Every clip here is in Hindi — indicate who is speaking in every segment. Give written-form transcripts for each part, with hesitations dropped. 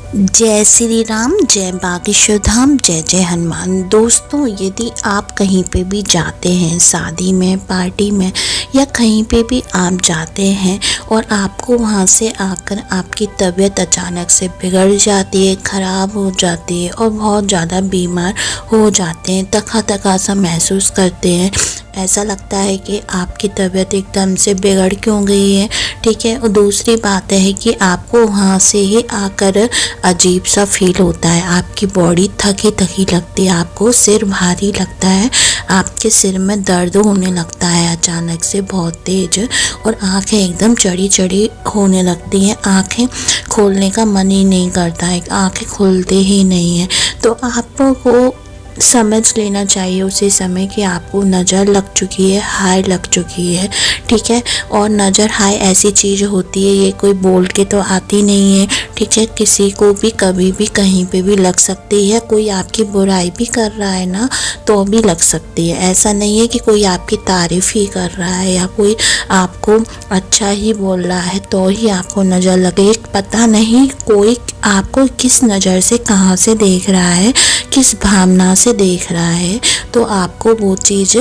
Speaker 1: जय श्री राम, जय बागेश्वर धाम, जय जय हनुमान। दोस्तों, यदि आप कहीं पे भी जाते हैं, शादी में, पार्टी में या कहीं पे भी आप जाते हैं और आपको वहाँ से आकर आपकी तबीयत अचानक से बिगड़ जाती है, ख़राब हो जाती है और बहुत ज़्यादा बीमार हो जाते हैं, तका तका सा महसूस करते हैं, ऐसा लगता है कि आपकी तबीयत एकदम से बिगड़ क्यों गई है। ठीक है। और दूसरी बात है कि आपको वहाँ से ही आकर अजीब सा फील होता है, आपकी बॉडी थकी थकी लगती है, आपको सिर भारी लगता है, आपके सिर में दर्द होने लगता है अचानक से बहुत तेज, और आंखें एकदम चढ़ी चढ़ी होने लगती हैं, आंखें खोलने का मन ही नहीं करता है, आंखें खुलते ही नहीं है। तो आपको समझ लेना चाहिए उसी समय कि आपको नज़र लग चुकी है, हाय लग चुकी है। ठीक है। और नज़र हाय ऐसी चीज़ होती है, ये कोई बोल के तो आती नहीं है। ठीक है। किसी को भी कभी भी कहीं पे भी लग सकती है, कोई आपकी बुराई भी कर रहा है ना तो भी लग सकती है। ऐसा नहीं है कि कोई आपकी तारीफ़ ही कर रहा है या कोई आपको अच्छा ही बोल रहा है तो ही आपको नज़र लगे। पता नहीं कोई आपको किस नज़र से कहाँ से देख रहा है, किस भावना से देख रहा है, तो आपको वो चीज़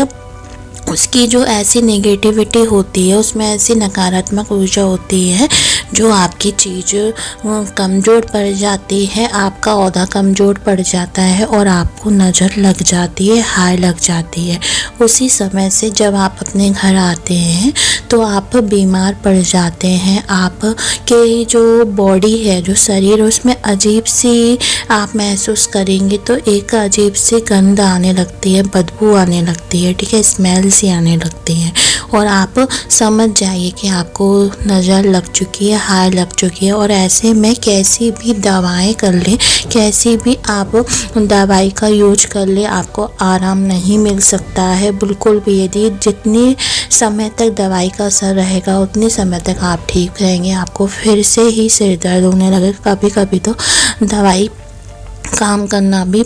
Speaker 1: उसकी जो ऐसी नेगेटिविटी होती है, उसमें ऐसी नकारात्मक ऊर्जा होती है जो आपकी चीज़ कमज़ोर पड़ जाती है, आपका ओहदा कमज़ोर पड़ जाता है और आपको नज़र लग जाती है, हाय लग जाती है। उसी समय से जब आप अपने घर आते हैं तो आप बीमार पड़ जाते हैं, आपके जो बॉडी है, जो शरीर, उसमें अजीब सी आप महसूस करेंगे तो एक अजीब सी गंध आने लगती है, बदबू आने लगती है। ठीक है। स्मेल सी आने लगती है और आप समझ जाइए कि आपको नज़र लग चुकी है, हाय लग चुकी है। और ऐसे में कैसी भी दवाएं कर ले, कैसी भी आप दवाई का यूज कर ले, आपको आराम नहीं मिल सकता है बिल्कुल भी। यदि जितनी समय तक दवाई का असर रहेगा उतने समय तक आप ठीक रहेंगे, आपको फिर से ही सिर दर्द होने लगेगा। कभी कभी तो दवाई काम करना भी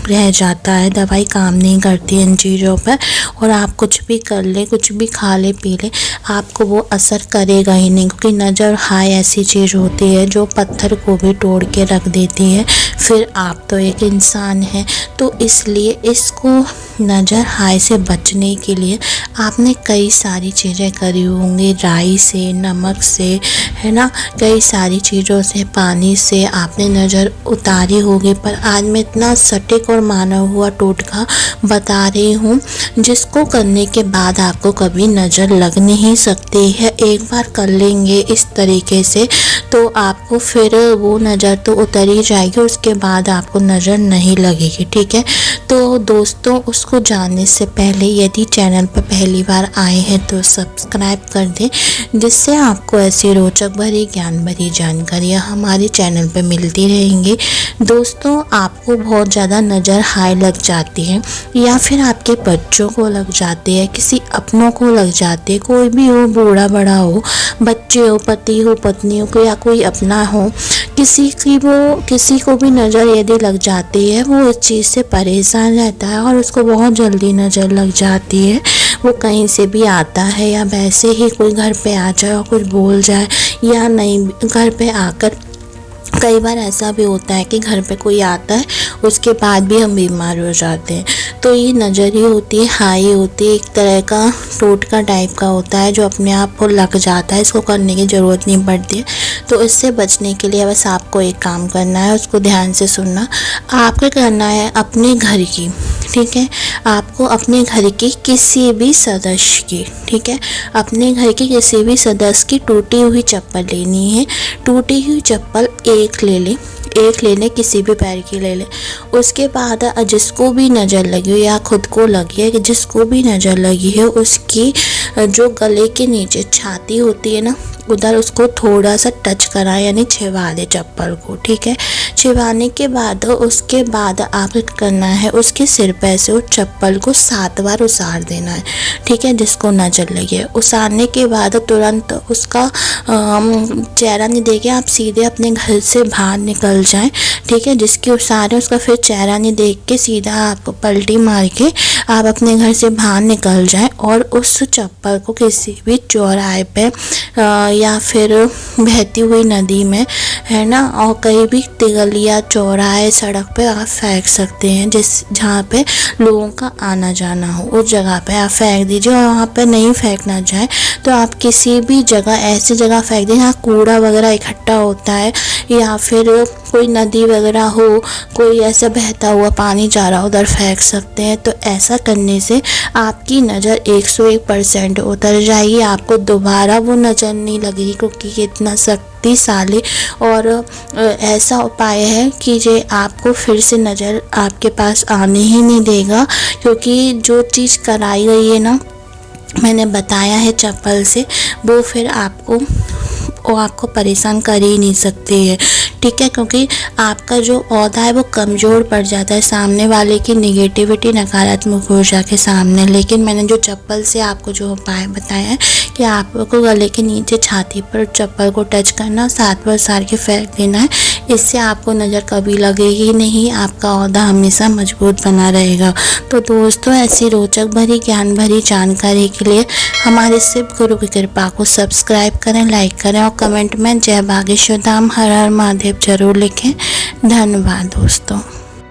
Speaker 1: रह जाता है, दवाई काम नहीं करती इन चीज़ों पर, और आप कुछ भी कर ले, कुछ भी खा ले पी ले, आपको वो असर करेगा ही नहीं, क्योंकि नज़र हाय ऐसी चीज़ होती है जो पत्थर को भी तोड़ के रख देती है। फिर आप तो एक इंसान हैं, तो इसलिए इसको नज़र हाय से बचने के लिए आपने कई सारी चीज़ें करी होंगी, राई से, नमक से, है ना, कई सारी चीज़ों से, पानी से आपने नज़र उतारी होगी। पर आज मैं इतना सटीक और माना हुआ टोटका बता रही हूँ जिसको करने के बाद आपको कभी नज़र लग नहीं सकती है। एक बार कर लेंगे इस तरीके से तो आपको फिर वो नज़र तो उतर ही जाएगी, उसके बाद आपको नज़र नहीं लगेगी। ठीक है। तो दोस्तों, उसको जानने से पहले यदि चैनल पर पहली बार आए हैं तो सब्सक्राइब कर दें, जिससे आपको ऐसी रोचक भरी ज्ञान भरी जानकारियाँ हमारे चैनल पर मिलती रहेंगी। दोस्तों, आपको बहुत ज़्यादा नज़र हाय लग जाती है या फिर आपके बच्चों को लग जाती है, किसी अपनों को लग जाती है, कोई भी हो, बूढ़ा बड़ा हो, बच्चे हो, पति हो, पत्नी हो या कोई अपना हो, किसी को भी नज़र यदि लग जाती है, वो इस चीज़ से परेशान रहता है और उसको बहुत जल्दी नज़र लग जाती है। वो कहीं से भी आता है या वैसे ही कोई घर पे आ जाए और कुछ बोल जाए, या नहीं घर पे आकर, कई बार ऐसा भी होता है कि घर पे कोई आता है उसके बाद भी हम बीमार हो जाते हैं। तो ये नज़र ही होती है, हाई होती है, एक तरह का टोटका टाइप का होता है जो अपने आप को लग जाता है, इसको करने की ज़रूरत नहीं पड़ती है। तो इससे बचने के लिए बस आपको एक काम करना है, उसको ध्यान से सुनना। आपको करना है अपने घर की, ठीक है, आपको अपने घर की किसी भी सदस्य की, ठीक है, अपने घर के किसी भी सदस्य की टूटी हुई चप्पल लेनी है। टूटी हुई चप्पल एक ले ले, किसी भी पैर की ले ले। उसके बाद जिसको भी नज़र लगी हो या खुद को लगी है, कि जिसको भी नज़र लगी है, उसकी जो गले के नीचे छाती होती है ना, उधर उसको थोड़ा सा टच करा, यानी छिवा दे चप्पल को। ठीक है। छिवाने के बाद उसके बाद आप करना है, उसके सिर पे से उस चप्पल को 7 बार उसार देना है। ठीक है। जिसको नज़र लगी है, उसारने के बाद तुरंत उसका चेहरा नहीं देखे, आप सीधे अपने घर से बाहर निकल जाए, ठीक है। जिसके उसारे उसका फिर चेहरा नहीं देख के सीधा आपको पलटी मार के आप अपने घर से बाहर निकल जाए और उस चप्पल को किसी भी चौराहे पे या फिर बहती हुई नदी में, है ना, और कहीं भी गलिया चौराहे सड़क पे आप फेंक सकते हैं, जहाँ पे लोगों का आना जाना हो उस जगह पे आप फेंक दीजिए। और वहाँ पे नहीं फेंकना चाहे तो आप किसी भी जगह ऐसी जगह फेंक दें जहाँ कूड़ा वगैरह इकट्ठा होता है, या फिर कोई नदी वगैरह हो, कोई ऐसा बहता हुआ पानी जा रहा हो, उधर फेंक सकते हैं। तो ऐसा करने से आपकी नज़र 101% उतर जाएगी, आपको दोबारा वो नज़र नहीं लगेगी, क्योंकि ये इतना शक्तिशाली और ऐसा उपाय है कि ये आपको फिर से नज़र आपके पास आने ही नहीं देगा। क्योंकि जो चीज़ कराई गई है ना, मैंने बताया है चप्पल से, वो फिर आपको परेशान कर ही नहीं सकती है, ठीक है। क्योंकि आपका जो औधा है वो कमज़ोर पड़ जाता है सामने वाले की नेगेटिविटी, नकारात्मक ऊर्जा के सामने। लेकिन मैंने जो चप्पल से आपको जो उपाय बताया है कि आपको गले के नीचे छाती पर चप्पल को टच करना, 7 बार सार के फेंक देना है, इससे आपको नज़र कभी लगेगी नहीं, आपका औधा हमेशा मजबूत बना रहेगा। तो दोस्तों, ऐसी रोचक भरी ज्ञान भरी जानकारी के लिए हमारे शिव गुरु की कृपा को सब्सक्राइब करें, लाइक करें और कमेंट में जय बागेश्वर धाम हर हर महादेव जरूर लिखें। धन्यवाद दोस्तों।